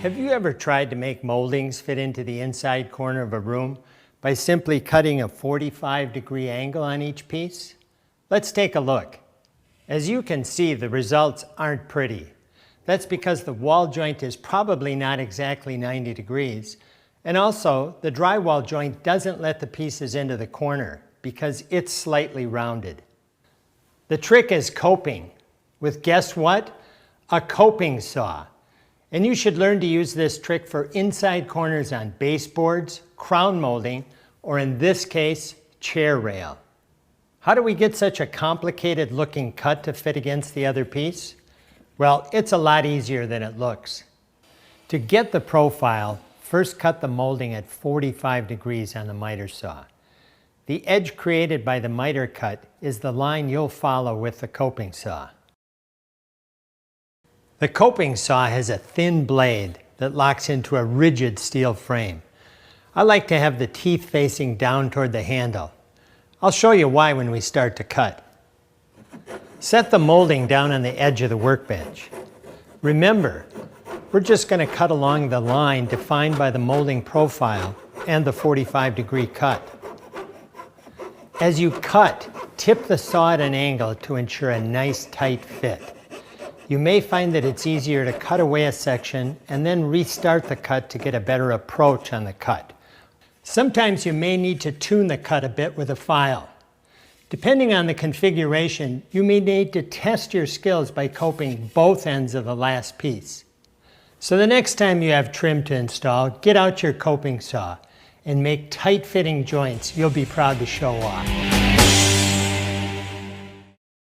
Have you ever tried to make moldings fit into the inside corner of a room by simply cutting a 45-degree angle on each piece? Let's take a look. As you can see, the results aren't pretty. That's because the wall joint is probably not exactly 90 degrees, and also the drywall joint doesn't let the pieces into the corner because it's slightly rounded. The trick is coping with, guess what? A coping saw. And you should learn to use this trick for inside corners on baseboards, crown molding, or in this case, chair rail. How do we get such a complicated looking cut to fit against the other piece? Well, it's a lot easier than it looks. To get the profile, first cut the molding at 45 degrees on the miter saw. The edge created by the miter cut is the line you'll follow with the coping saw. The coping saw has a thin blade that locks into a rigid steel frame. I like to have the teeth facing down toward the handle. I'll show you why when we start to cut. Set the molding down on the edge of the workbench. Remember, we're just going to cut along the line defined by the molding profile and the 45-degree cut. As you cut, tip the saw at an angle to ensure a nice tight fit. You may find that it's easier to cut away a section and then restart the cut to get a better approach on the cut. Sometimes you may need to tune the cut a bit with a file. Depending on the configuration, you may need to test your skills by coping both ends of the last piece. So the next time you have trim to install, get out your coping saw and make tight-fitting joints you'll be proud to show off.